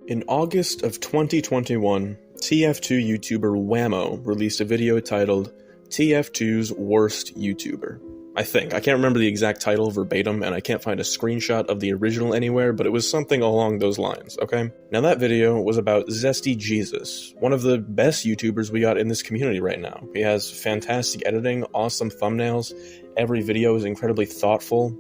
In August of 2021, TF2 YouTuber Whammo released a video titled TF2's Worst YouTuber. I can't remember the exact title verbatim, and I can't find a screenshot of the original anywhere, but it was something along those lines, okay? Now that video was about Zesty Jesus, one of the best YouTubers we got in this community right now. He has fantastic editing, awesome thumbnails, every video is incredibly thoughtful.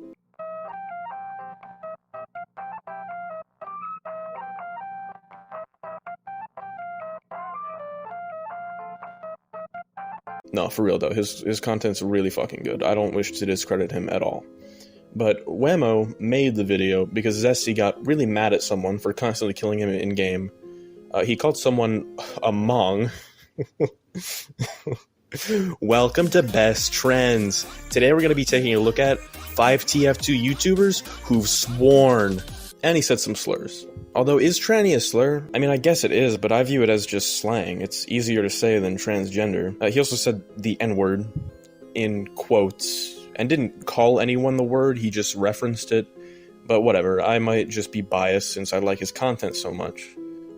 No, for real though, his content's really fucking good. I don't wish to discredit him at all. But Whammo made the video because Zesty got really mad at someone for constantly killing him in-game. He called someone a Mong. Welcome to Best Trends. Today we're going to be taking a look at 5 TF2 YouTubers who've sworn. And he said some slurs. Although, is tranny a slur? I mean, I guess it is, but I view it as just slang. It's easier to say than transgender. He also said the N-word in quotes, and didn't call anyone the word, he just referenced it. But whatever, I might just be biased since I like his content so much.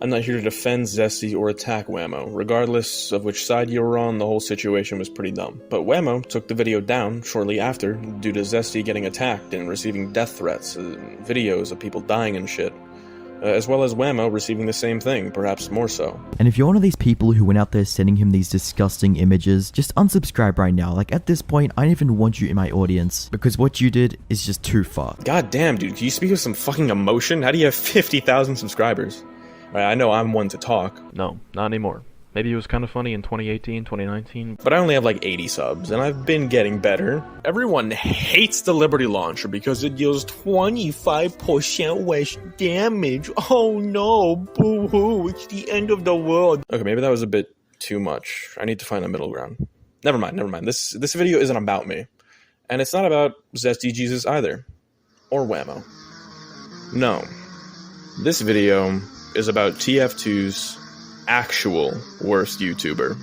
I'm not here to defend Zesty or attack Whammo. Regardless of which side you were on, the whole situation was pretty dumb. But Whammo took the video down shortly after, due to Zesty getting attacked and receiving death threats, videos of people dying and shit. As well as Whammo receiving the same thing, perhaps more so. And if you're one of these people who went out there sending him these disgusting images, just unsubscribe right now. Like, at this point, I don't even want you in my audience, because what you did is just too far. God damn, dude, can you speak with some fucking emotion? How do you have 50,000 subscribers? Right, I know I'm one to talk. No, not anymore. Maybe it was kind of funny in 2018, 2019. But I only have like 80 subs, and I've been getting better. Everyone hates the Liberty Launcher because it deals 25% less damage. Oh no, boo-hoo, it's the end of the world. Okay, maybe that was a bit too much. I need to find a middle ground. Never mind. This video isn't about me. And it's not about Zesty Jesus either. Or Whammo. No. This video is about TF2's actual worst YouTuber.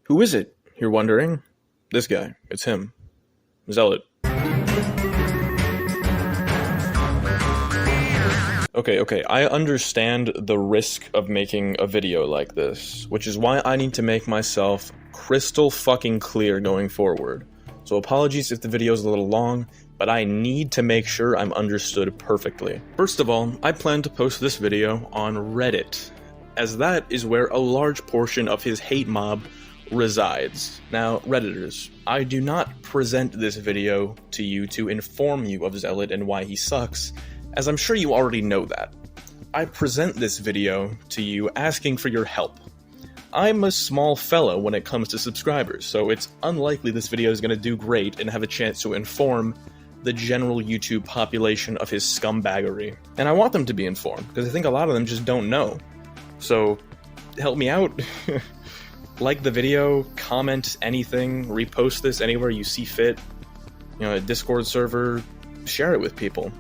Who is it, you're wondering? This guy. It's him. Zealot. Okay, I understand the risk of making a video like this, which is why I need to make myself crystal fucking clear going forward. So apologies if the video is a little long, but I need to make sure I'm understood perfectly. First of all, I plan to post this video on Reddit, as that is where a large portion of his hate mob resides. Now, Redditors, I do not present this video to you to inform you of Zealot and why he sucks, as I'm sure you already know that. I present this video to you asking for your help. I'm a small fella when it comes to subscribers, so it's unlikely this video is going to do great and have a chance to inform the general YouTube population of his scumbaggery. And I want them to be informed, because I think a lot of them just don't know. So, help me out. Like the video, comment anything, repost this anywhere you see fit. You know, a Discord server, share it with people.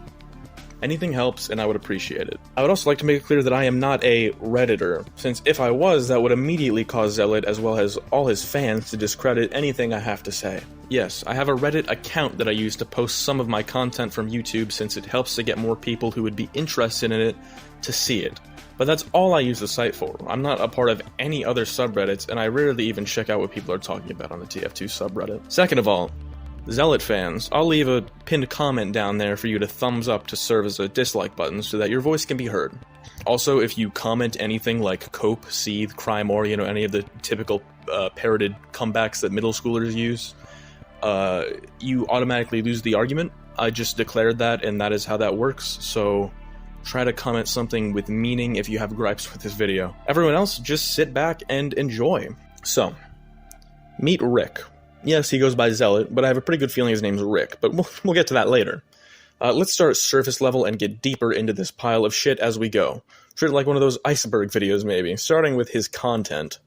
Anything helps, and I would appreciate it. I would also like to make it clear that I am not a Redditor, since if I was, that would immediately cause Zealot, as well as all his fans, to discredit anything I have to say. Yes, I have a Reddit account that I use to post some of my content from YouTube, since it helps to get more people who would be interested in it to see it. But that's all I use the site for. I'm not a part of any other subreddits, and I rarely even check out what people are talking about on the TF2 subreddit. Second of all, Zealot fans, I'll leave a pinned comment down there for you to thumbs up to serve as a dislike button so that your voice can be heard. Also, if you comment anything like cope, seethe, cry more, you know, any of the typical parroted comebacks that middle schoolers use, you automatically lose the argument. I just declared that, and that is how that works, so try to comment something with meaning if you have gripes with this video. Everyone else, just sit back and enjoy. So, meet Rick. Yes, he goes by Zealot, but I have a pretty good feeling his name's Rick, but we'll get to that later. Let's start surface level and get deeper into this pile of shit as we go. Treat it like one of those iceberg videos, maybe, starting with his content.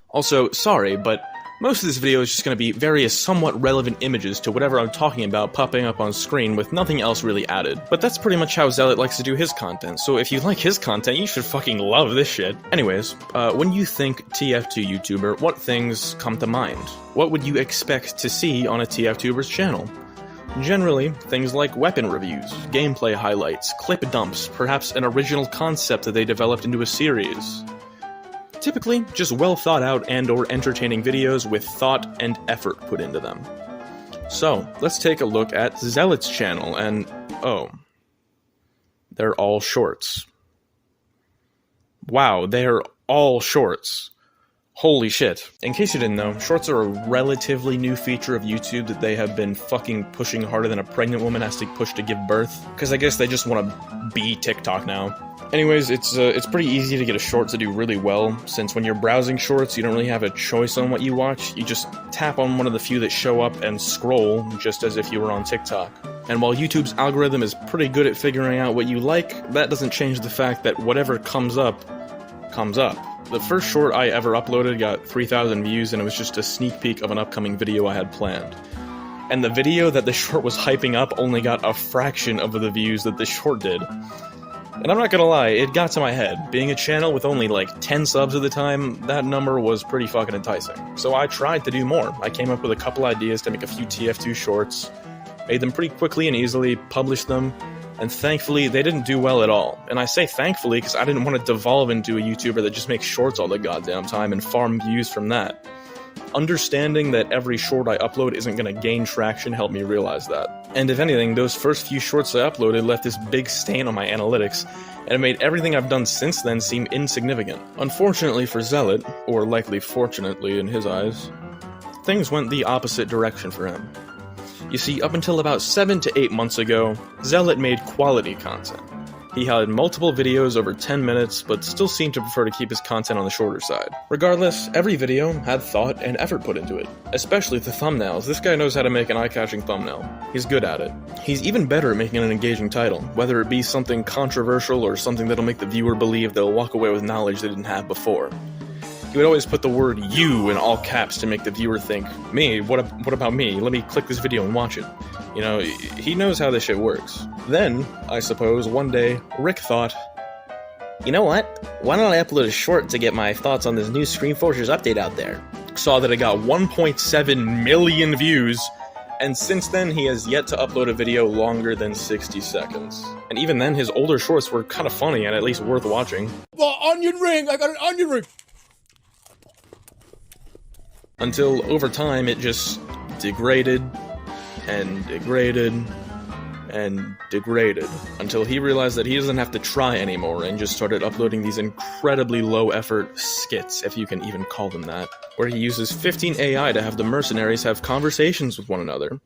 Also, sorry, but most of this video is just going to be various somewhat relevant images to whatever I'm talking about popping up on screen with nothing else really added. But that's pretty much how Zealot likes to do his content, so if you like his content, you should fucking love this shit. Anyways, when you think TF2 YouTuber, what things come to mind? What would you expect to see on a TF2ber's channel? Generally, things like weapon reviews, gameplay highlights, clip dumps, perhaps an original concept that they developed into a series. Typically, just well thought out and or entertaining videos with thought and effort put into them. So, let's take a look at Zealot's channel, and oh, they're all shorts. Wow, they're all shorts. Holy shit. In case you didn't know, shorts are a relatively new feature of YouTube that they have been fucking pushing harder than a pregnant woman has to push to give birth, because I guess they just want to be TikTok now. Anyways, it's pretty easy to get a short to do really well, since when you're browsing shorts, you don't really have a choice on what you watch. You just tap on one of the few that show up and scroll, just as if you were on TikTok. And while YouTube's algorithm is pretty good at figuring out what you like, that doesn't change the fact that whatever comes up, comes up. The first short I ever uploaded got 3,000 views, and it was just a sneak peek of an upcoming video I had planned. And the video that the short was hyping up only got a fraction of the views that the short did. And I'm not gonna lie, it got to my head. Being a channel with only like 10 subs at the time, that number was pretty fucking enticing. So I tried to do more. I came up with a couple ideas to make a few TF2 shorts, made them pretty quickly and easily, published them, and thankfully they didn't do well at all. And I say thankfully because I didn't want to devolve into a YouTuber that just makes shorts all the goddamn time and farm views from that. Understanding that every short I upload isn't going to gain traction helped me realize that. And if anything, those first few shorts I uploaded left this big stain on my analytics, and it made everything I've done since then seem insignificant. Unfortunately for Zealot, or likely fortunately in his eyes, things went the opposite direction for him. You see, up until about 7 to 8 months ago, Zealot made quality content. He had multiple videos over 10 minutes, but still seemed to prefer to keep his content on the shorter side. Regardless, every video had thought and effort put into it, especially the thumbnails. This guy knows how to make an eye-catching thumbnail. He's good at it. He's even better at making an engaging title, whether it be something controversial or something that'll make the viewer believe they'll walk away with knowledge they didn't have before. He would always put the word "you" in all caps to make the viewer think, me, what about me? Let me click this video and watch it. You know, he knows how this shit works. Then, I suppose, one day, Rick thought, you know what? Why don't I upload a short to get my thoughts on this new Screen Fortress update out there? Saw that it got 1.7 million views, and since then he has yet to upload a video longer than 60 seconds. And even then, his older shorts were kind of funny and at least worth watching. The onion ring! I got an onion ring! Until, over time, it just degraded, and degraded, and degraded, until he realized that he doesn't have to try anymore and just started uploading these incredibly low-effort skits, if you can even call them that, where he uses 15 AI to have the mercenaries have conversations with one another.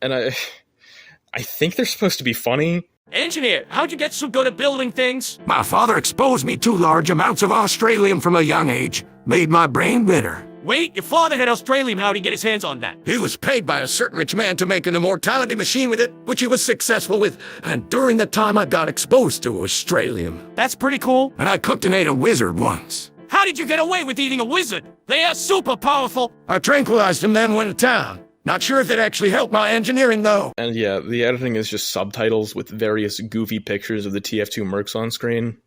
And I think they're supposed to be funny. Engineer, how'd you get so good at building things? My father exposed me to large amounts of Australium from a young age, made my brain bitter. Wait, your father had Australium, how'd he get his hands on that? He was paid by a certain rich man to make an immortality machine with it, which he was successful with, and during that time I got exposed to Australium. That's pretty cool. And I cooked and ate a wizard once. How did you get away with eating a wizard? They are super powerful. I tranquilized him, then went to town. Not sure if it actually helped my engineering, though. And yeah, the editing is just subtitles with various goofy pictures of the TF2 mercs on screen.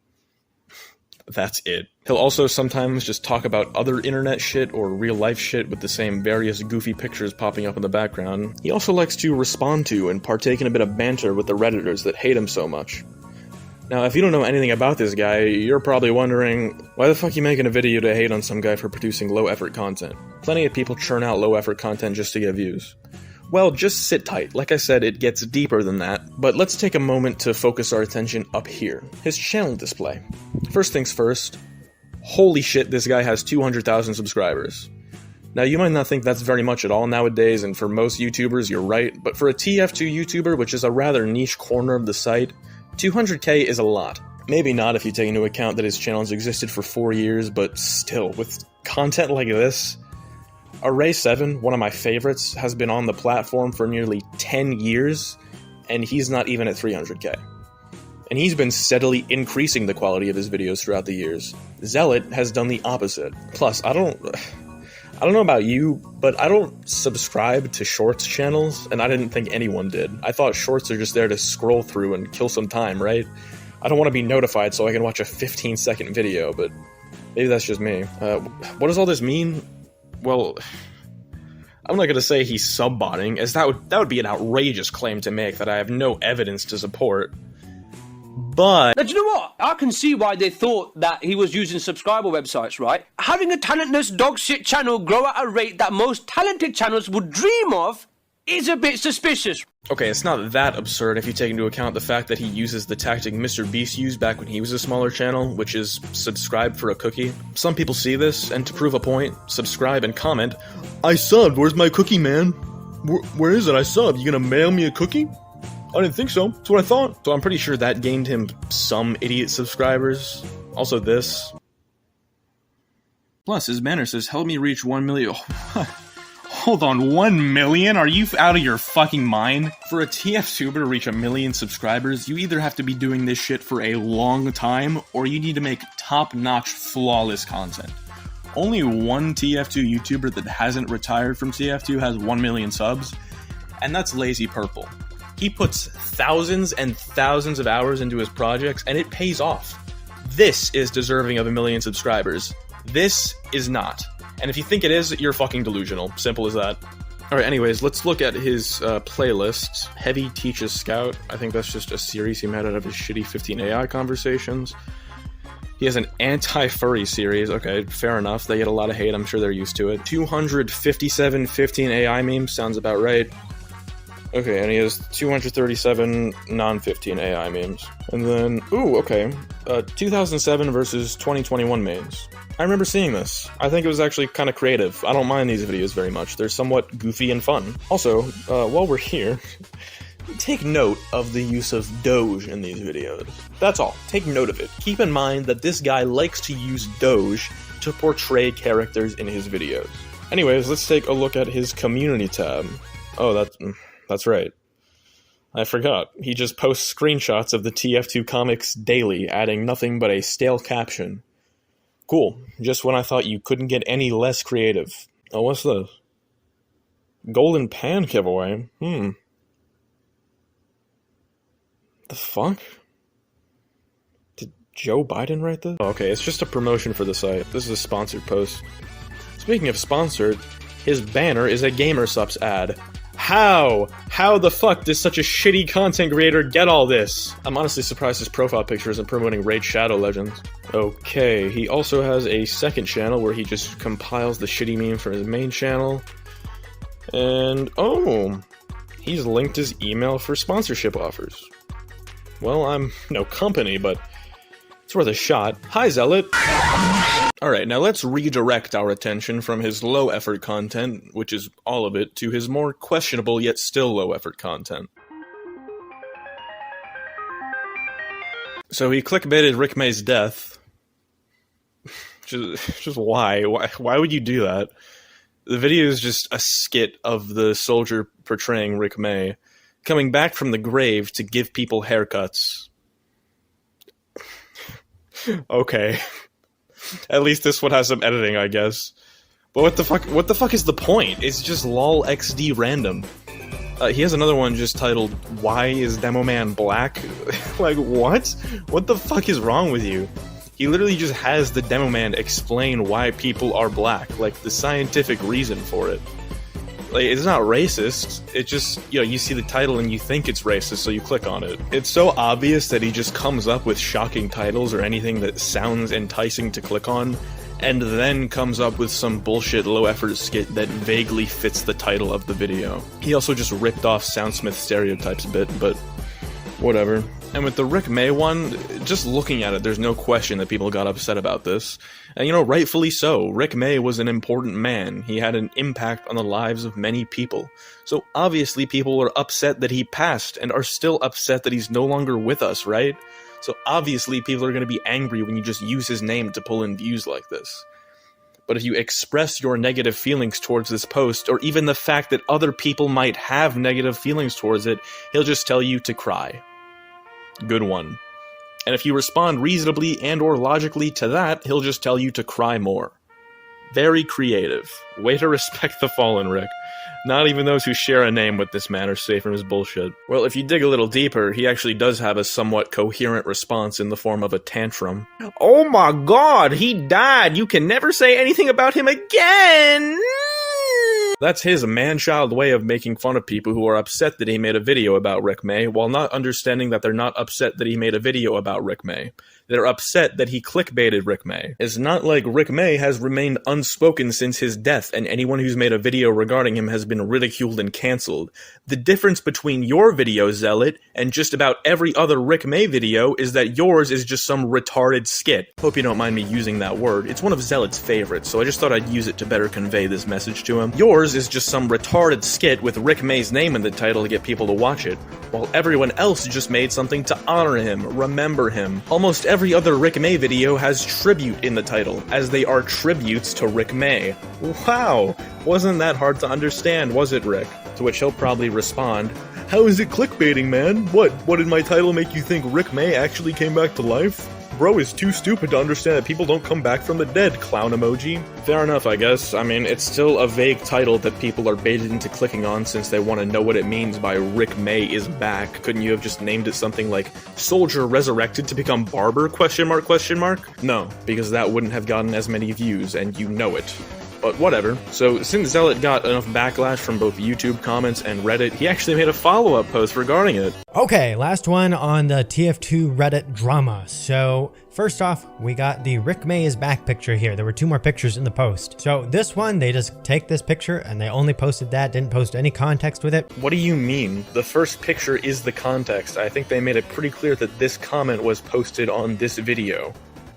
That's it. He'll also sometimes just talk about other internet shit or real life shit with the same various goofy pictures popping up in the background. He also likes to respond to and partake in a bit of banter with the Redditors that hate him so much. Now, if you don't know anything about this guy, you're probably wondering, why the fuck you making a video to hate on some guy for producing low-effort content? Plenty of people churn out low-effort content just to get views. Well, just sit tight. Like I said, it gets deeper than that, but let's take a moment to focus our attention up here. His channel display. First things first, holy shit, this guy has 200,000 subscribers. Now, you might not think that's very much at all nowadays, and for most YouTubers, you're right, but for a TF2 YouTuber, which is a rather niche corner of the site, 200k is a lot. Maybe not if you take into account that his channel has existed for 4 years, but still, with content like this, Array7, one of my favorites, has been on the platform for nearly 10 years, and he's not even at 300k. And he's been steadily increasing the quality of his videos throughout the years. Zealot has done the opposite. Plus, I don't know about you, but I don't subscribe to shorts channels, and I didn't think anyone did. I thought shorts are just there to scroll through and kill some time, right? I don't want to be notified so I can watch a 15-second video, but maybe that's just me. What does all this mean? Well, I'm not gonna say he's subbotting, as that would be an outrageous claim to make that I have no evidence to support. But now, do you know what? I can see why they thought that he was using subscriber websites, right? Having a talentless dogshit channel grow at a rate that most talented channels would dream of is a bit suspicious. Okay, it's not that absurd if you take into account the fact that he uses the tactic Mr. Beast used back when he was a smaller channel, which is subscribe for a cookie. Some people see this, and to prove a point, subscribe and comment, "I subbed, where's my cookie, man? Where is it? I subbed, you gonna mail me a cookie? I didn't think so, that's what I thought." So I'm pretty sure that gained him some idiot subscribers. Also this. Plus, his banner says, "Help me reach 1 million. Hold on, 1 million? Are you out of your fucking mind? For a TF2ber to reach 1 million subscribers, you either have to be doing this shit for a long time, or you need to make top-notch, flawless content. Only one TF2 YouTuber that hasn't retired from TF2 has 1 million subs, and that's Lazy Purple. He puts thousands and thousands of hours into his projects, and it pays off. This is deserving of 1 million subscribers. This is not. And if you think it is, you're fucking delusional. Simple as that. Alright, anyways, let's look at his playlists. Heavy Teaches Scout. I think that's just a series he made out of his shitty 15 AI conversations. He has an anti-furry series. Okay, fair enough. They get a lot of hate. I'm sure they're used to it. 257 15 AI memes. Sounds about right. Okay, and he has 237 non-15 AI memes. And then, ooh, okay. 2007 versus 2021 memes. I remember seeing this. I think it was actually kind of creative. I don't mind these videos very much. They're somewhat goofy and fun. Also, while we're here, take note of the use of Doge in these videos. That's all. Take note of it. Keep in mind that this guy likes to use Doge to portray characters in his videos. Anyways, let's take a look at his community tab. Oh, that's right. I forgot. He just posts screenshots of the TF2 comics daily, adding nothing but a stale caption. Cool. Just when I thought you couldn't get any less creative. Oh, what's this? Golden Pan giveaway? The fuck? Did Joe Biden write this? Oh, okay, it's just a promotion for the site. This is a sponsored post. Speaking of sponsored, his banner is a GamerSupps ad. How? How the fuck does such a shitty content creator get all this? I'm honestly surprised his profile picture isn't promoting Raid Shadow Legends. Okay, he also has a second channel where he just compiles the shitty memes from his main channel. And, oh, he's linked his email for sponsorship offers. Well, I'm no company, but it's worth a shot. Hi, Zealot! Alright, now let's redirect our attention from his low-effort content, which is all of it, to his more questionable yet still low-effort content. So he clickbaited Rick May's death. just why? Why would you do that? The video is just a skit of the soldier portraying Rick May, coming back from the grave to give people haircuts. Okay. At least this one has some editing, I guess. But what the fuck is the point? It's just lol XD random. He has another one just titled, "Why is Demo Man Black?" Like, what? What the fuck is wrong with you? He literally just has the Demo Man explain why people are black, like the scientific reason for it. Like, it's not racist, it just, you know, you see the title and you think it's racist, so you click on it. It's so obvious that he just comes up with shocking titles or anything that sounds enticing to click on, and then comes up with some bullshit low-effort skit that vaguely fits the title of the video. He also just ripped off Soundsmith stereotypes a bit, but whatever. And with the Rick May one, just looking at it, there's no question that people got upset about this. And you know, rightfully so. Rick May was an important man. He had an impact on the lives of many people. So obviously people are upset that he passed and are still upset that he's no longer with us, right? So obviously people are going to be angry when you just use his name to pull in views like this. But if you express your negative feelings towards this post, or even the fact that other people might have negative feelings towards it, he'll just tell you to cry. Good one. And if you respond reasonably and or logically to that, he'll just tell you to cry more. Very creative. Way to respect the fallen, Rick. Not even those who share a name with this man are safe from his bullshit. Well, if you dig a little deeper, he actually does have a somewhat coherent response in the form of a tantrum. Oh my god, he died! You can never say anything about him again! That's his man-child way of making fun of people who are upset that he made a video about Rick May, while not understanding that they're not upset that he made a video about Rick May. They're upset that he clickbaited Rick May. It's not like Rick May has remained unspoken since his death, and anyone who's made a video regarding him has been ridiculed and cancelled. The difference between your video, Zealot, and just about every other Rick May video is that yours is just some retarded skit. Hope you don't mind me using that word. It's one of Zealot's favorites, so I just thought I'd use it to better convey this message to him. Yours is just some retarded skit with Rick May's name in the title to get people to watch it, while everyone else just made something to honor him, remember him. Almost every other Rick May video has tribute in the title, as they are tributes to Rick May. Wow, wasn't that hard to understand, was it, Rick? To which he'll probably respond, how is it clickbaiting, man? What did my title make you think Rick May actually came back to life? Bro is too stupid to understand that people don't come back from the dead, clown emoji. Fair enough, I guess. I mean, it's still a vague title that people are baited into clicking on since they want to know what it means by Rick May is back. Couldn't you have just named it something like Soldier Resurrected to Become Barber, question mark, question mark? No, because that wouldn't have gotten as many views, and you know it. But whatever. So, since Zealot got enough backlash from both YouTube comments and Reddit, he actually made a follow-up post regarding it. Okay, last one on the TF2 Reddit drama. So, first off, we got the Rick May is back picture here. There were 2 more pictures in the post. So, this one, they just take this picture and they only posted that, didn't post any context with it. What do you mean? The first picture is the context. I think they made it pretty clear that this comment was posted on this video.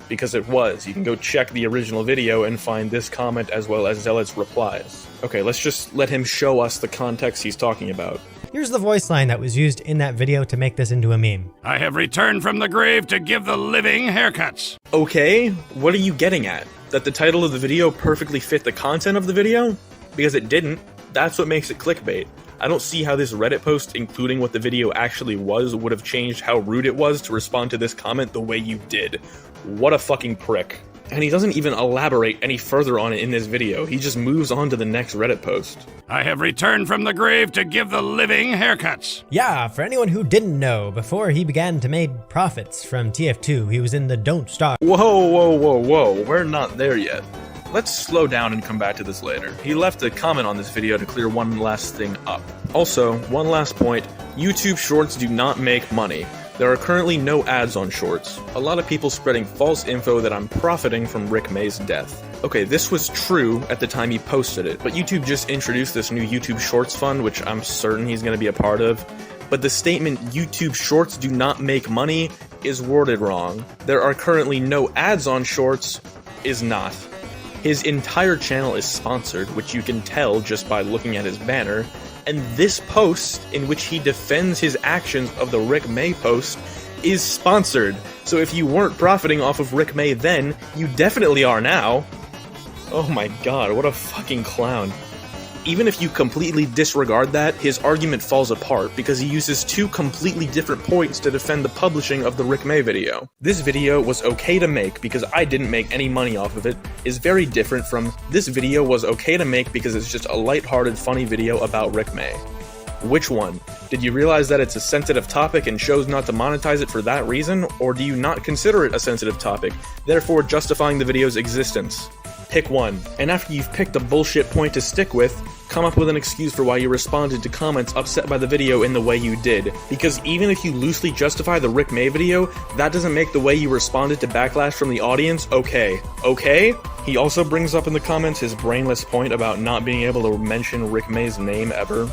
Because it was. You can go check the original video and find this comment as well as Zealot's replies. Okay, let's just let him show us the context he's talking about. Here's the voice line that was used in that video to make this into a meme. I have returned from the grave to give the living haircuts. Okay, what are you getting at? That the title of the video perfectly fit the content of the video? Because it didn't. That's what makes it clickbait. I don't see how this Reddit post, including what the video actually was, would have changed how rude it was to respond to this comment the way you did. What a fucking prick. And he doesn't even elaborate any further on it in this video. He just moves on to the next Reddit post. I have returned from the grave to give the living haircuts. Yeah, for anyone who didn't know, before he began to make profits from TF2, he was in the Don't Starve. Whoa, we're not there yet. Let's slow down and come back to this later. He left a comment on this video to clear one last thing up. Also, one last point, YouTube Shorts do not make money. There are currently no ads on Shorts. A lot of people spreading false info that I'm profiting from Rick May's death. Okay, this was true at the time he posted it, but YouTube just introduced this new YouTube Shorts fund, which I'm certain he's going to be a part of. But the statement, YouTube Shorts do not make money, is worded wrong. There are currently no ads on Shorts, is not. His entire channel is sponsored, which you can tell just by looking at his banner, and this post, in which he defends his actions of the Rick May post, is sponsored. So if you weren't profiting off of Rick May then, you definitely are now. Oh my god, what a fucking clown. Even if you completely disregard that, his argument falls apart because he uses 2 completely different points to defend the publishing of the Rick May video. This video was okay to make because I didn't make any money off of it is very different from this video was okay to make because it's just a lighthearted, funny video about Rick May. Which one? Did you realize that it's a sensitive topic and chose not to monetize it for that reason, or do you not consider it a sensitive topic, therefore justifying the video's existence? Pick one, and after you've picked a bullshit point to stick with, come up with an excuse for why you responded to comments upset by the video in the way you did. Because even if you loosely justify the Rick May video, that doesn't make the way you responded to backlash from the audience okay. Okay? He also brings up in the comments his brainless point about not being able to mention Rick May's name ever.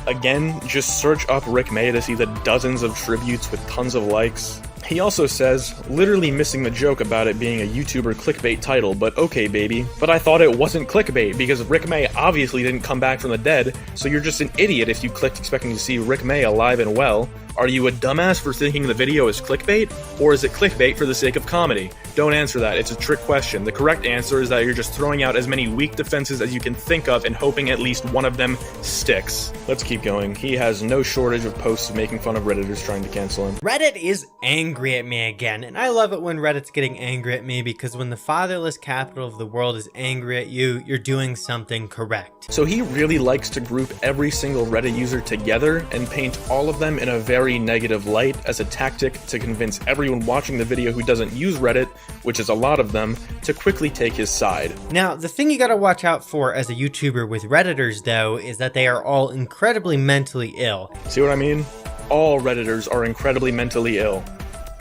Again, just search up Rick May to see the dozens of tributes with tons of likes. He also says, literally missing the joke about it being a YouTuber clickbait title, but okay baby. But I thought it wasn't clickbait because Rick May obviously didn't come back from the dead, so you're just an idiot if you clicked expecting to see Rick May alive and well. Are you a dumbass for thinking the video is clickbait? Or is it clickbait for the sake of comedy? Don't answer that, it's a trick question. The correct answer is that you're just throwing out as many weak defenses as you can think of and hoping at least one of them sticks. Let's keep going. He has no shortage of posts making fun of Redditors trying to cancel him. Reddit is angry at me again, and I love it when Reddit's getting angry at me because when the fatherless capital of the world is angry at you, you're doing something correct. So he really likes to group every single Reddit user together and paint all of them in a very negative light as a tactic to convince everyone watching the video who doesn't use Reddit, which is a lot of them, to quickly take his side. Now, the thing you gotta watch out for as a YouTuber with Redditors though is that they are all incredibly mentally ill. See what I mean? All Redditors are incredibly mentally ill.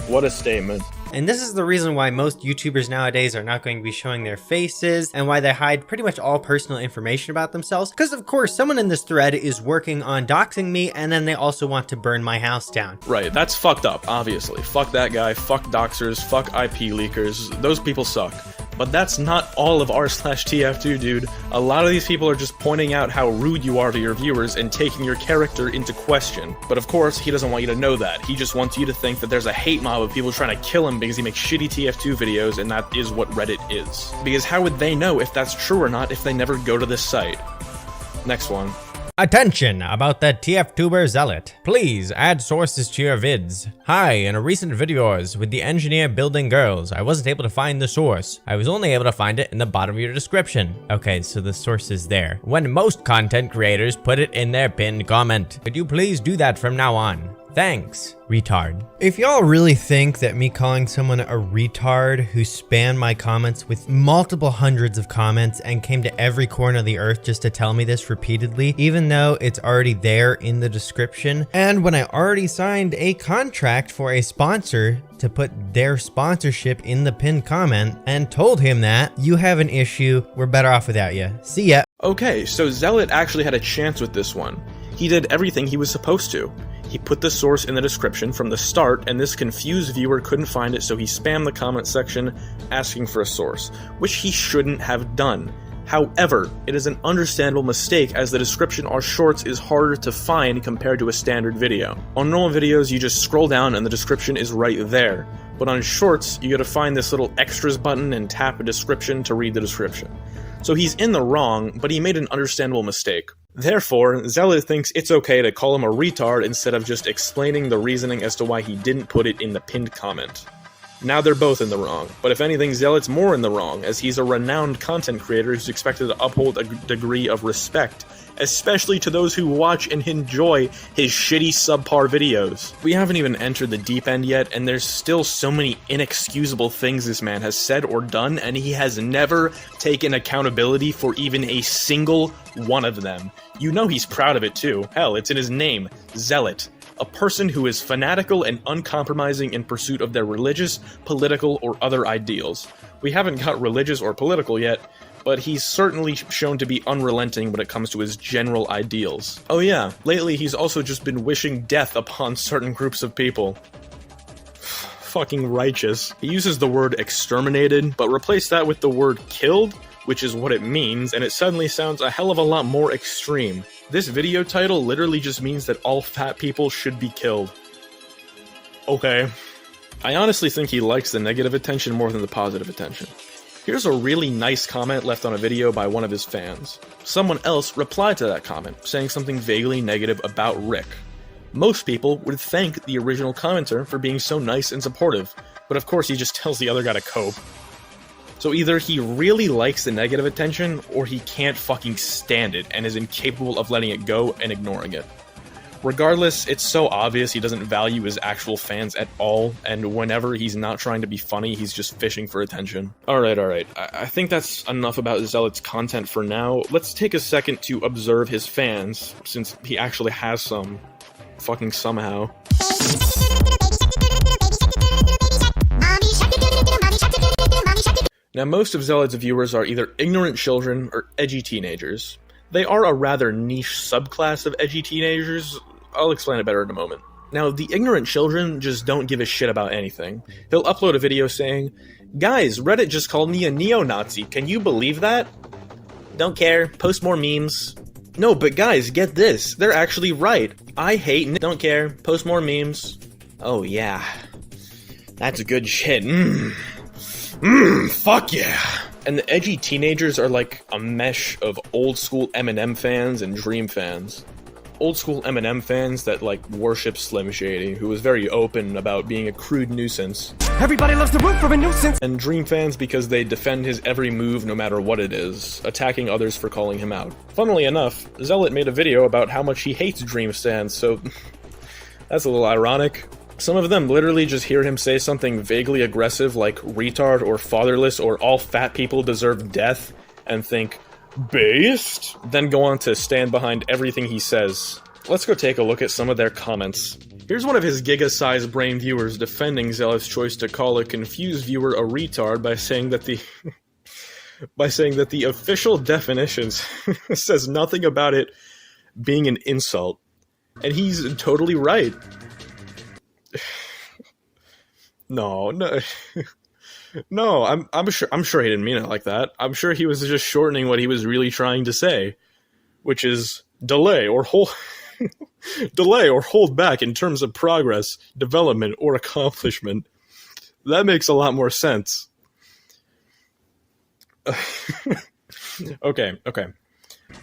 What a statement. And this is the reason why most YouTubers nowadays are not going to be showing their faces and why they hide pretty much all personal information about themselves. Because of course, someone in this thread is working on doxing me and then they also want to burn my house down. Right, that's fucked up, obviously. Fuck that guy, fuck doxers, fuck IP leakers. Those people suck. But that's not all of r/TF2, dude. A lot of these people are just pointing out how rude you are to your viewers and taking your character into question. But of course, he doesn't want you to know that. He just wants you to think that there's a hate mob of people trying to kill him because he makes shitty TF2 videos, and that is what Reddit is. Because how would they know if that's true or not if they never go to this site? Next one. Attention about the TF2ber Zealot. Please add sources to your vids. Hi, in a recent videos with the engineer building girls, I wasn't able to find the source. I was only able to find it in the bottom of your description. Okay, so the source is there. When most content creators put it in their pinned comment. Could you please do that from now on? Thanks, retard. If y'all really think that me calling someone a retard who spammed my comments with multiple hundreds of comments and came to every corner of the earth just to tell me this repeatedly, even though it's already there in the description, and when I already signed a contract for a sponsor to put their sponsorship in the pinned comment and told him that, you have an issue, we're better off without you. See ya. Okay, so Zealot actually had a chance with this one. He did everything he was supposed to. He put the source in the description from the start, and this confused viewer couldn't find it, so he spammed the comment section asking for a source, which he shouldn't have done. However, it is an understandable mistake as the description on shorts is harder to find compared to a standard video. On normal videos, you just scroll down and the description is right there. But on shorts, you gotta find this little extras button and tap a description to read the description. So he's in the wrong, but he made an understandable mistake. Therefore, Zealot thinks it's okay to call him a retard instead of just explaining the reasoning as to why he didn't put it in the pinned comment. Now they're both in the wrong, but if anything, Zealot's more in the wrong, as he's a renowned content creator who's expected to uphold a degree of respect, especially to those who watch and enjoy his shitty subpar videos. We haven't even entered the deep end yet, and there's still so many inexcusable things this man has said or done, and he has never taken accountability for even a single one of them. You know he's proud of it too. Hell, it's in his name, Zealot. A person who is fanatical and uncompromising in pursuit of their religious, political, or other ideals. We haven't got religious or political yet, but he's certainly shown to be unrelenting when it comes to his general ideals. Oh yeah, lately he's also just been wishing death upon certain groups of people. Fucking righteous. He uses the word exterminated, but replace that with the word killed, which is what it means, and it suddenly sounds a hell of a lot more extreme. This video title literally just means that all fat people should be killed. Okay. I honestly think he likes the negative attention more than the positive attention. Here's a really nice comment left on a video by one of his fans. Someone else replied to that comment, saying something vaguely negative about Rick. Most people would thank the original commenter for being so nice and supportive, but of course he just tells the other guy to cope. So either he really likes the negative attention, or he can't fucking stand it and is incapable of letting it go and ignoring it. Regardless, it's so obvious he doesn't value his actual fans at all, and whenever he's not trying to be funny, he's just fishing for attention. Alright. I think that's enough about Zealot's content for now. Let's take a second to observe his fans, since he actually has some. Fucking somehow. Now, most of Zealot's viewers are either ignorant children or edgy teenagers. They are a rather niche subclass of edgy teenagers. I'll explain it better in a moment. Now, the ignorant children just don't give a shit about anything. He'll upload a video saying, "Guys, Reddit just called me a neo-Nazi. Can you believe that? Don't care. Post more memes." No, but guys, get this. They're actually right. I hate don't care. Post more memes. Oh yeah. That's good shit. Fuck yeah. And the edgy teenagers are like a mesh of old school Eminem fans and Dream fans. Old school Eminem fans that like worship Slim Shady, who was very open about being a crude nuisance. Everybody loves to root for a nuisance. And Dream fans because they defend his every move no matter what it is, attacking others for calling him out. Funnily enough, Zealot made a video about how much he hates Dream fans, so that's a little ironic. Some of them literally just hear him say something vaguely aggressive like retard or fatherless or all fat people deserve death and think, based? Then go on to stand behind everything he says. Let's go take a look at some of their comments. Here's one of his giga-sized brain viewers defending Zealot's choice to call a confused viewer a retard by saying that the official definitions says nothing about it being an insult. And he's totally right. No. No, I'm sure he didn't mean it like that. I'm sure he was just shortening what he was really trying to say, which is delay or hold back in terms of progress, development, or accomplishment. That makes a lot more sense. Okay.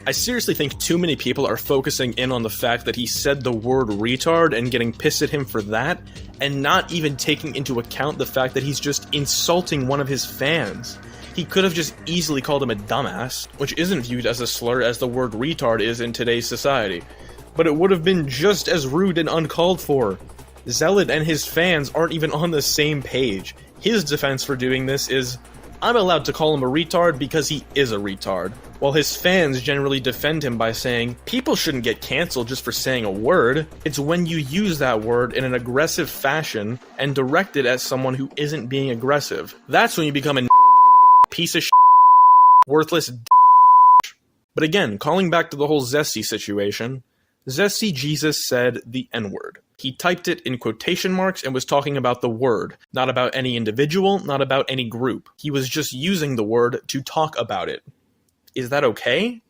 I seriously think too many people are focusing in on the fact that he said the word retard and getting pissed at him for that, and not even taking into account the fact that he's just insulting one of his fans. He could have just easily called him a dumbass, which isn't viewed as a slur as the word retard is in today's society. But it would have been just as rude and uncalled for. Zealot and his fans aren't even on the same page. His defense for doing this is, I'm allowed to call him a retard because he is a retard. While his fans generally defend him by saying, people shouldn't get cancelled just for saying a word. It's when you use that word in an aggressive fashion and direct it at someone who isn't being aggressive. That's when you become a piece of worthless. But again, calling back to the whole Zesty situation, Zesty Jesus said the N-word. He typed it in quotation marks and was talking about the word, not about any individual, not about any group. He was just using the word to talk about it. Is that okay?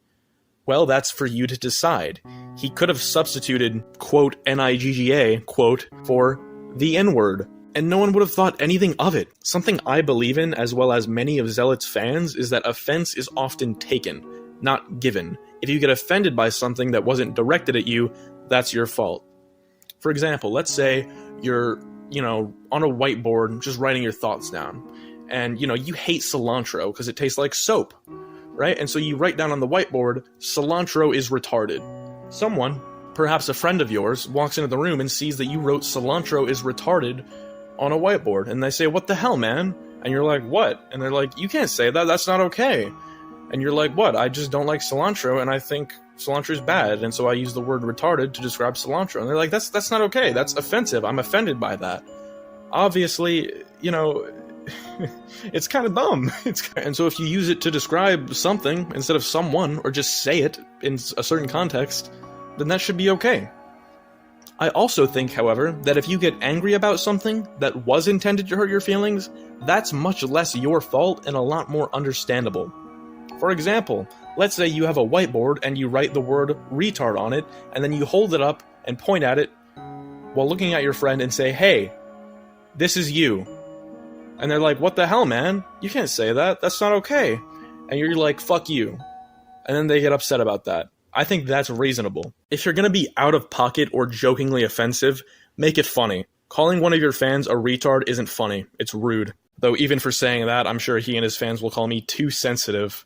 Well, that's for you to decide. He could have substituted, quote, N-I-G-G-A, quote, for the N-word, and no one would have thought anything of it. Something I believe in, as well as many of Zealot's fans, is that offense is often taken, not given. If you get offended by something that wasn't directed at you, that's your fault. For example, let's say you're, on a whiteboard just writing your thoughts down, and, you hate cilantro because it tastes like soap, right? And so you write down on the whiteboard, cilantro is retarded. Someone, perhaps a friend of yours, walks into the room and sees that you wrote cilantro is retarded on a whiteboard, and they say, what the hell, man? And you're like, what? And they're like, you can't say that, that's not okay. And you're like, what? I just don't like cilantro, and I think cilantro is bad, and so I use the word retarded to describe cilantro. And they're like, that's not okay, that's offensive, I'm offended by that. Obviously, it's kind of dumb. And so if you use it to describe something instead of someone, or just say it in a certain context, then that should be okay. I also think, however, that if you get angry about something that was intended to hurt your feelings, that's much less your fault and a lot more understandable. For example, let's say you have a whiteboard and you write the word retard on it, and then you hold it up and point at it while looking at your friend and say, hey, this is you. And they're like, what the hell, man? You can't say that, that's not okay. And you're like, fuck you. And then they get upset about that. I think that's reasonable. If you're gonna be out of pocket or jokingly offensive, make it funny. Calling one of your fans a retard isn't funny, it's rude. Though even for saying that, I'm sure he and his fans will call me too sensitive.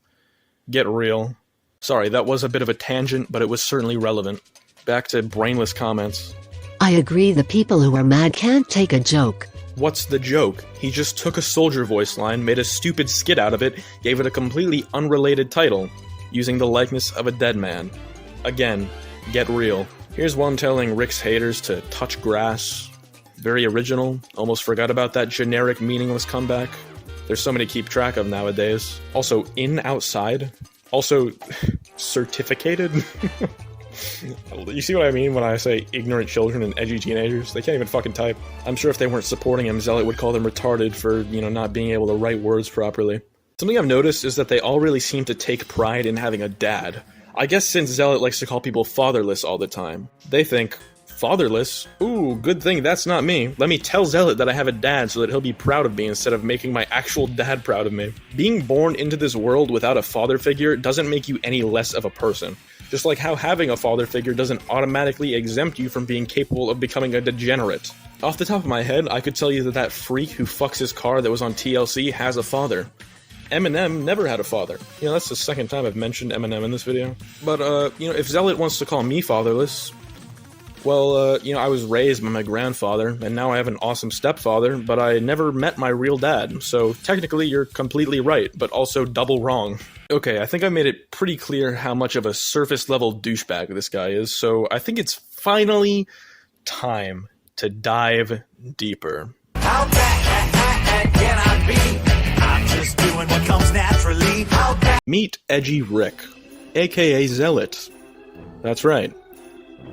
Get real. Sorry, that was a bit of a tangent, but it was certainly relevant. Back to brainless comments. I agree, the people who are mad can't take a joke. What's the joke? He just took a soldier voice line, made a stupid skit out of it, gave it a completely unrelated title, using the likeness of a dead man. Again, get real. Here's one telling Rick's haters to touch grass. Very original, almost forgot about that generic meaningless comeback. There's so many to keep track of nowadays. Also, in outside. Also, certificated? You see what I mean when I say ignorant children and edgy teenagers? They can't even fucking type. I'm sure if they weren't supporting him, Zealot would call them retarded for, you know, not being able to write words properly. Something I've noticed is that they all really seem to take pride in having a dad. I guess since Zealot likes to call people fatherless all the time, they think, fatherless? Ooh, good thing that's not me. Let me tell Zealot that I have a dad so that he'll be proud of me instead of making my actual dad proud of me. Being born into this world without a father figure doesn't make you any less of a person. Just like how having a father figure doesn't automatically exempt you from being capable of becoming a degenerate. Off the top of my head, I could tell you that that freak who fucks his car that was on TLC has a father. Eminem never had a father. You know, that's the second time I've mentioned Eminem in this video. But, you know, if Zealot wants to call me fatherless, well, you know, I was raised by my grandfather, and now I have an awesome stepfather, but I never met my real dad, so technically you're completely right, but also double wrong. Okay, I think I made it pretty clear how much of a surface-level douchebag this guy is, so I think it's finally time to dive deeper. How bad can I be? I'm just doing what comes naturally. How bad? Meet Edgy Rick, aka Zealot. That's right.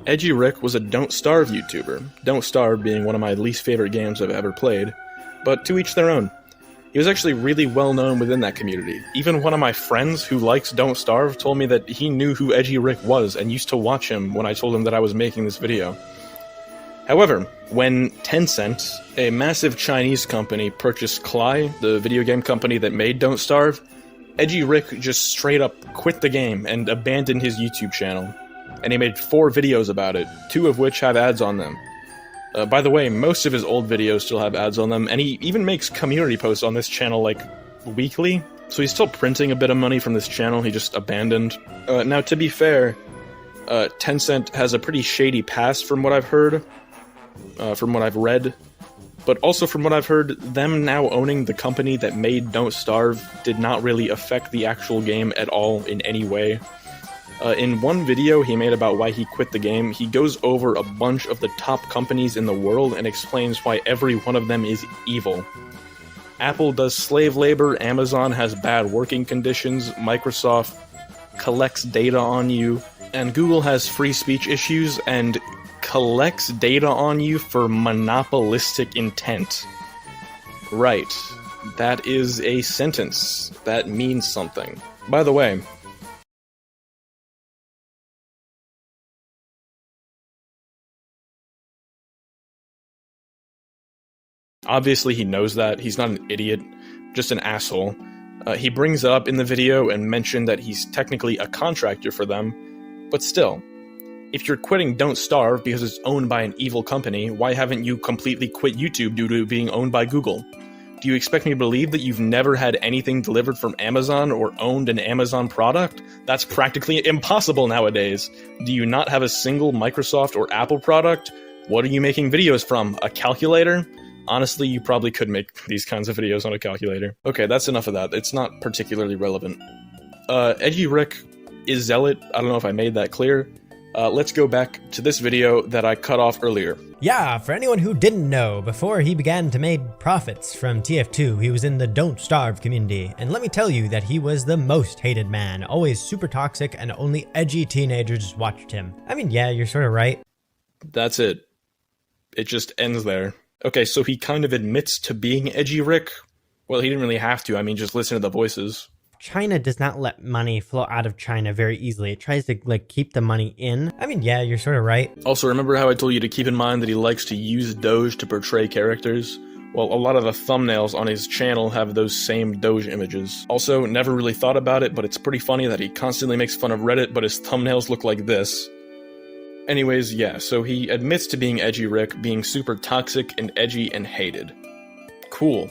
Edgy Rick was a Don't Starve YouTuber, Don't Starve being one of my least favorite games I've ever played, but to each their own. He was actually really well known within that community. Even one of my friends who likes Don't Starve told me that he knew who Edgy Rick was and used to watch him when I told him that I was making this video. However, when Tencent, a massive Chinese company, purchased Klai, the video game company that made Don't Starve, Edgy Rick just straight up quit the game and abandoned his YouTube channel. And he made 4 videos about it, 2 of which have ads on them. By the way, most of his old videos still have ads on them, and he even makes community posts on this channel, like, weekly. So he's still printing a bit of money from this channel he just abandoned. Now, to be fair, Tencent has a pretty shady past from what I've heard, from what I've read. But also from what I've heard, them now owning the company that made Don't Starve did not really affect the actual game at all in any way. In one video he made about why he quit the game, he goes over a bunch of the top companies in the world and explains why every one of them is evil. Apple does slave labor, Amazon has bad working conditions, Microsoft collects data on you, and Google has free speech issues and collects data on you for monopolistic intent. Right. That is a sentence. That means something. By the way, obviously he knows that, he's not an idiot, just an asshole. He brings it up in the video and mentioned that he's technically a contractor for them, but still, if you're quitting Don't Starve because it's owned by an evil company, why haven't you completely quit YouTube due to it being owned by Google? Do you expect me to believe that you've never had anything delivered from Amazon or owned an Amazon product? That's practically impossible nowadays. Do you not have a single Microsoft or Apple product? What are you making videos from? A calculator? Honestly, you probably could make these kinds of videos on a calculator. Okay, that's enough of that. It's not particularly relevant. Edgy Rick is Zealot. I don't know if I made that clear. Let's go back to this video that I cut off earlier. Yeah, for anyone who didn't know, before he began to make profits from TF2, he was in the Don't Starve community. And let me tell you that he was the most hated man, always super toxic, and only edgy teenagers watched him. I mean, yeah, you're sort of right. That's it. It just ends there. Okay, so he kind of admits to being Edgy Rick? Well, he didn't really have to, I mean, just listen to the voices. China does not let money flow out of China very easily. It tries to, like, keep the money in. I mean, yeah, you're sort of right. Also, remember how I told you to keep in mind that he likes to use Doge to portray characters? Well, a lot of the thumbnails on his channel have those same Doge images. Also, never really thought about it, but it's pretty funny that he constantly makes fun of Reddit, but his thumbnails look like this. Anyways, yeah, so he admits to being Edgy Rick, being super toxic and edgy and hated. Cool.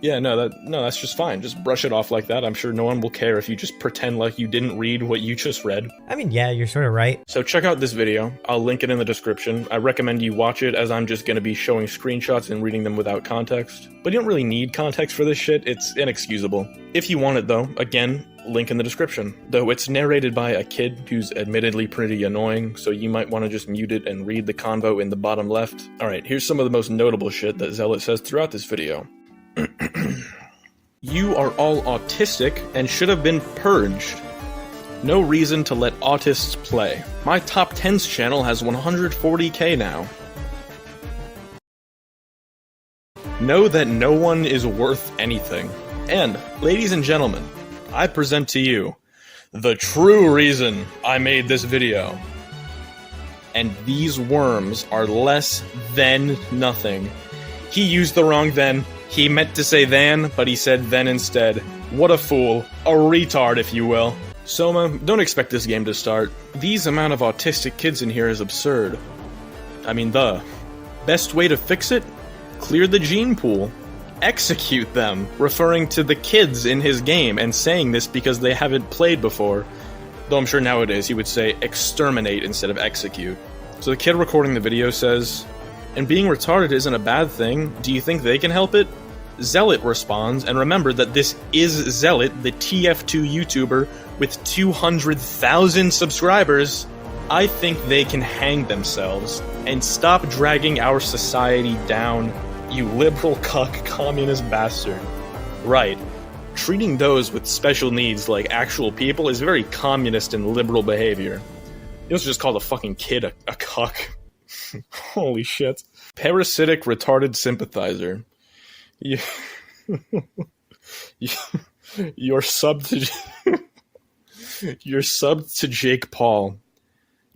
Yeah, no, that's just fine. Just brush it off like that. I'm sure no one will care if you just pretend like you didn't read what you just read. I mean, yeah, you're sort of right. So check out this video. I'll link it in the description. I recommend you watch it as I'm just going to be showing screenshots and reading them without context. But you don't really need context for this shit. It's inexcusable. If you want it though, again, link in the description. Though it's narrated by a kid who's admittedly pretty annoying, so you might want to just mute it and read the convo in the bottom left. Alright, here's some of the most notable shit that Zealot says throughout this video. You are all autistic and should have been purged. No reason to let autists play. My top 10s channel has 140k now. Know that no one is worth anything. And, ladies and gentlemen, I present to you the true reason I made this video. And these worms are less than nothing. He used the wrong then. He meant to say than, but he said then instead. What a fool. A retard, if you will. Soma, don't expect this game to start. These amount of autistic kids in here is absurd. I mean, the best way to fix it? Clear the gene pool. Execute them, referring to the kids in his game and saying this because they haven't played before. Though I'm sure nowadays he would say exterminate instead of execute. So the kid recording the video says, and being retarded isn't a bad thing, do you think they can help it? Zealot responds, and remember that this is Zealot, the TF2 YouTuber with 200,000 subscribers. I think they can hang themselves and stop dragging our society down, you liberal cuck communist bastard. Right. Treating those with special needs like actual people is very communist and liberal behavior. You also just call the fucking kid a cuck. Holy shit. Parasitic retarded sympathizer. You're subbed to Jake Paul.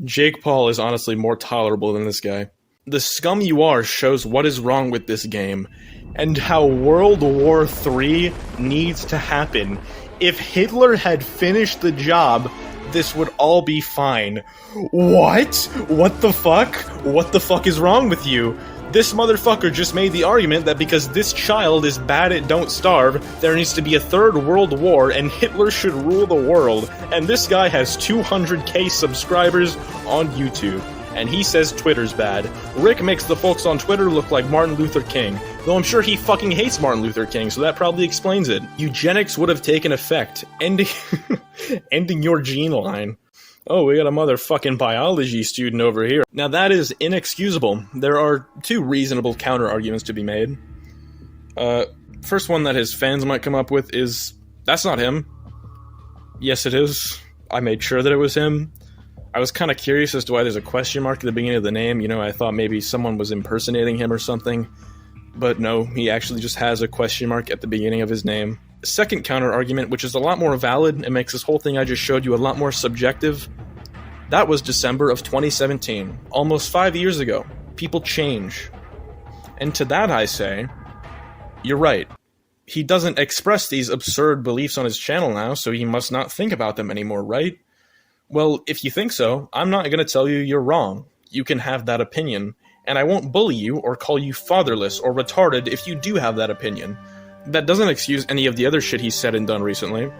Jake Paul is honestly more tolerable than this guy. The scum you are shows what is wrong with this game, and how World War III needs to happen. If Hitler had finished the job, this would all be fine. What? What the fuck? What the fuck is wrong with you? This motherfucker just made the argument that because this child is bad at Don't Starve, there needs to be a third world war and Hitler should rule the world, and this guy has 200k subscribers on YouTube, and he says Twitter's bad. Rick makes the folks on Twitter look like Martin Luther King, though I'm sure he fucking hates Martin Luther King, so that probably explains it. Eugenics would have taken effect, ending your gene line. Oh, we got a motherfucking biology student over here. Now that is inexcusable. There are two reasonable counter-arguments to be made. First one that his fans might come up with is, that's not him. Yes, it is. I made sure that it was him. I was kind of curious as to why there's a question mark at the beginning of the name. You know, I thought maybe someone was impersonating him or something. But no, he actually just has a question mark at the beginning of his name. Second counter-argument, which is a lot more valid and makes this whole thing I just showed you a lot more subjective, that was December of 2017, almost 5 years ago. People change. And to that I say, you're right. He doesn't express these absurd beliefs on his channel now, so he must not think about them anymore, right? Well, if you think so, I'm not gonna tell you you're wrong. You can have that opinion, and I won't bully you or call you fatherless or retarded if you do have that opinion. That doesn't excuse any of the other shit he's said and done recently.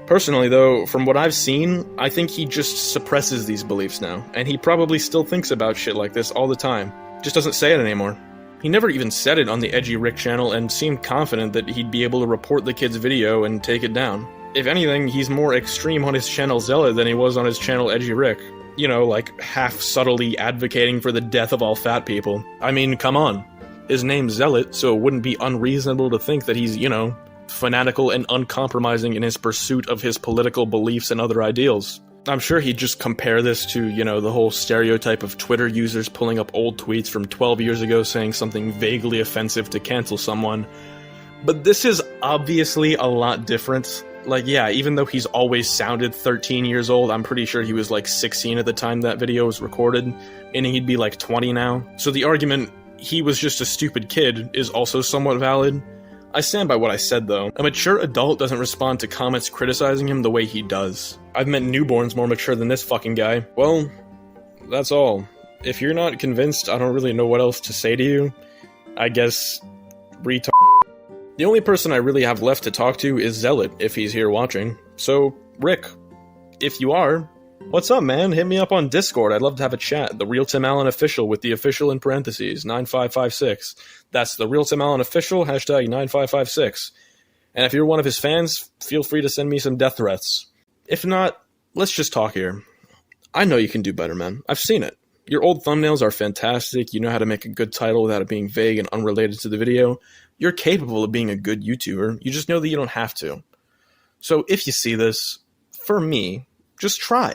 Personally, though, from what I've seen, I think he just suppresses these beliefs now, and he probably still thinks about shit like this all the time. Just doesn't say it anymore. He never even said it on the Edgy Rick channel and seemed confident that he'd be able to report the kid's video and take it down. If anything, he's more extreme on his channel Zealot than he was on his channel Edgy Rick. You know, like half-subtly advocating for the death of all fat people. I mean, come on. His name's Zealot, so it wouldn't be unreasonable to think that he's, you know, fanatical and uncompromising in his pursuit of his political beliefs and other ideals. I'm sure he'd just compare this to, you know, the whole stereotype of Twitter users pulling up old tweets from 12 years ago saying something vaguely offensive to cancel someone. But this is obviously a lot different. Like, yeah, even though he's always sounded 13 years old, I'm pretty sure he was like 16 at the time that video was recorded, meaning he'd be like 20 now. So the argument, he was just a stupid kid, is also somewhat valid. I stand by what I said, though. A mature adult doesn't respond to comments criticizing him the way he does. I've met newborns more mature than this fucking guy. Well, that's all. If you're not convinced, I don't really know what else to say to you. I guess, retard. The only person I really have left to talk to is Zealot, if he's here watching. So, Rick, if you are, what's up, man? Hit me up on Discord. I'd love to have a chat. The Real Tim Allen Official with the official in parentheses, 9556. That's the Real Tim Allen Official, hashtag 9556. And if you're one of his fans, feel free to send me some death threats. If not, let's just talk here. I know you can do better, man. I've seen it. Your old thumbnails are fantastic. You know how to make a good title without it being vague and unrelated to the video. You're capable of being a good YouTuber. You just know that you don't have to. So if you see this, for me, Just try.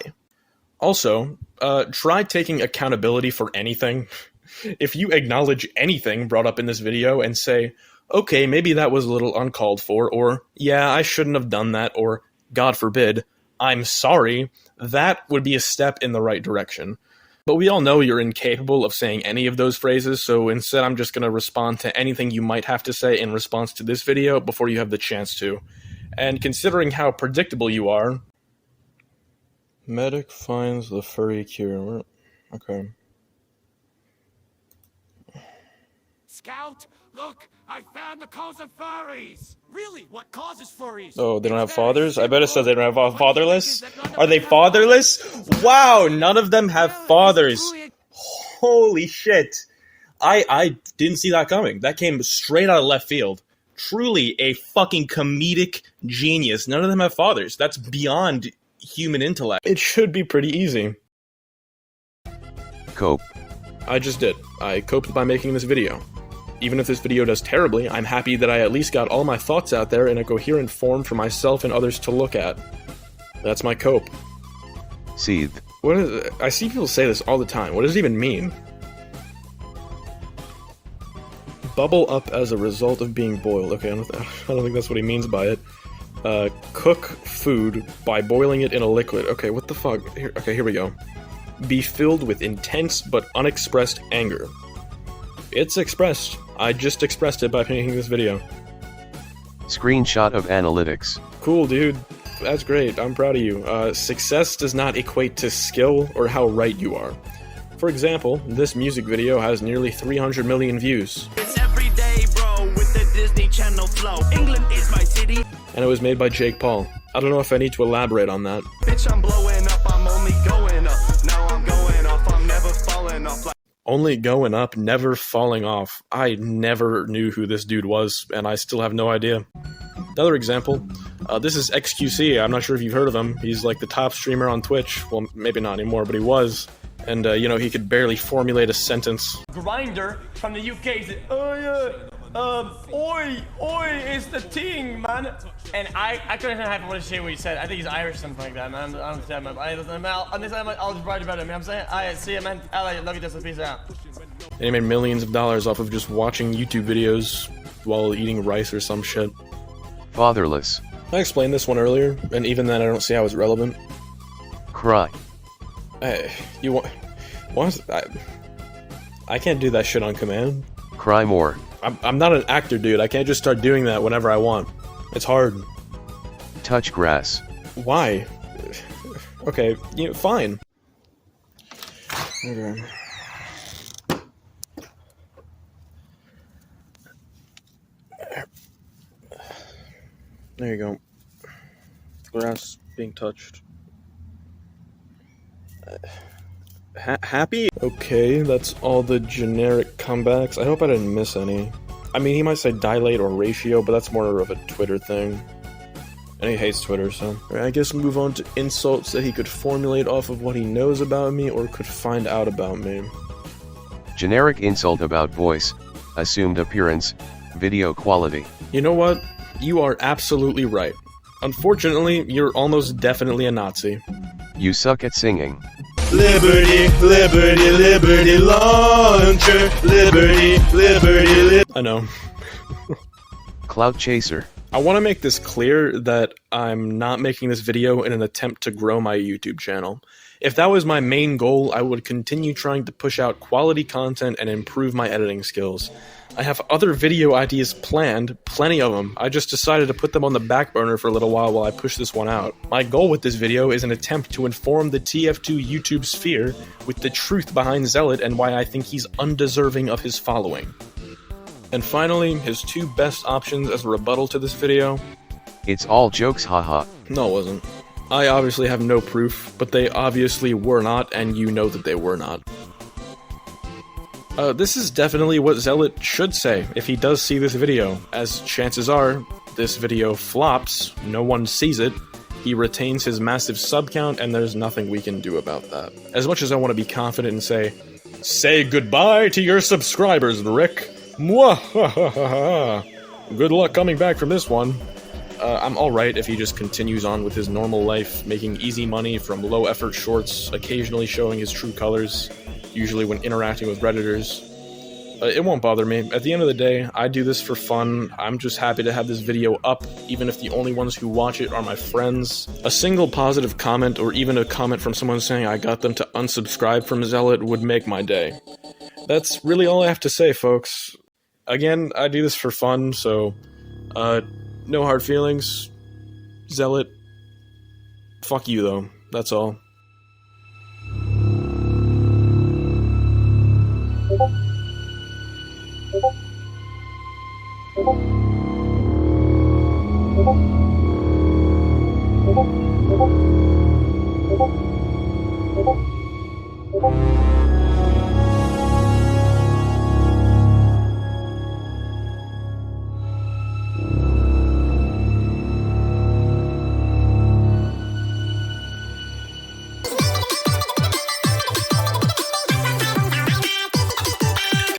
Also, try taking accountability for anything. If you acknowledge anything brought up in this video and say, okay, maybe that was a little uncalled for, or, yeah, I shouldn't have done that, or, God forbid, I'm sorry, that would be a step in the right direction. But we all know you're incapable of saying any of those phrases, so instead I'm just going to respond to anything you might have to say in response to this video before you have the chance to. And considering how predictable you are... Medic finds the furry cure. Okay. Scout, look, I found the cause of furries. Really, what causes furries? Oh, they don't have fathers? I bet it says they don't have fatherless. Are they fatherless? Wow, none of them have fathers. Holy shit. I didn't see that coming. That came straight out of left field. Truly a fucking comedic genius. None of them have fathers. That's beyond human intellect. It should be pretty easy. Cope. I just did. I coped by making this video. Even if this video does terribly, I'm happy that I at least got all my thoughts out there in a coherent form for myself and others to look at. That's my cope. Seethe. What is it? I see people say this all the time. What does it even mean? Bubble up as a result of being boiled. Okay, I don't think that's what he means by it. Cook food by boiling it in a liquid. Okay, what the fuck? Here we go. Be filled with intense but unexpressed anger. It's expressed. I just expressed it by making this video. Screenshot of analytics. Cool, dude. That's great. I'm proud of you. Success does not equate to skill or how right you are. For example, this music video has nearly 300 million views. It's every day, bro, with the Disney Channel flow. England is my city. And it was made by Jake Paul. I don't know if I need to elaborate on that. Bitch, I'm blowing up, I'm only going up. Now I'm going off, I'm never falling off like... Only going up, never falling off. I never knew who this dude was, and I still have no idea. Another example, this is XQC. I'm not sure if you've heard of him. He's like the top streamer on Twitch. Well, maybe not anymore, but he was. And, you know, he could barely formulate a sentence. Grinder from the UK said, oh yeah, oi is the thing, man. And I couldn't have what to say what he said. I think he's Irish or something like that, man. I don't understand, man. I'll just write about it, man. I'm saying, I see you, man. I love you, just peace out. And he made millions of dollars off of just watching YouTube videos while eating rice or some shit. Fatherless. I explained this one earlier, and even then I don't see how it's relevant. Cry. Hey, you want... I can't do that shit on command. Cry more. I'm not an actor, dude. I can't just start doing that whenever I want. It's hard. Touch grass. Why? Okay, you know, fine. Okay. There you go. Grass being touched. Happy? Okay, that's all the generic comebacks. I hope I didn't miss any. I mean, he might say dilate or ratio, but that's more of a Twitter thing. And he hates Twitter, so... Alright, I guess move on to insults that he could formulate off of what he knows about me or could find out about me. Generic insult about voice, assumed appearance, video quality. You know what? You are absolutely right. Unfortunately, you're almost definitely a Nazi. You suck at singing. Liberty, liberty, liberty launcher. Liberty, liberty, I know. Clout chaser. I want to make this clear that I'm not making this video in an attempt to grow my YouTube channel. If that was my main goal, I would continue trying to push out quality content and improve my editing skills. I have other video ideas planned, plenty of them. I just decided to put them on the back burner for a little while I push this one out. My goal with this video is an attempt to inform the TF2 YouTube sphere with the truth behind Zealot and why I think he's undeserving of his following. And finally, his two best options as a rebuttal to this video. It's all jokes, haha. No, it wasn't. I obviously have no proof, but they obviously were not, and you know that they were not. This is definitely what Zealot should say if he does see this video, as chances are, this video flops, no one sees it, he retains his massive sub count, and there's nothing we can do about that. As much as I want to be confident and say goodbye to your subscribers, Rick. Mwah! Good luck coming back from this one. I'm alright if he just continues on with his normal life, making easy money from low-effort shorts, occasionally showing his true colors, usually when interacting with Redditors. It won't bother me. At the end of the day, I do this for fun. I'm just happy to have this video up, even if the only ones who watch it are my friends. A single positive comment, or even a comment from someone saying I got them to unsubscribe from Zealot, would make my day. That's really all I have to say, folks. Again, I do this for fun, so, no hard feelings. Zealot. Fuck you, though. That's all. Thank you.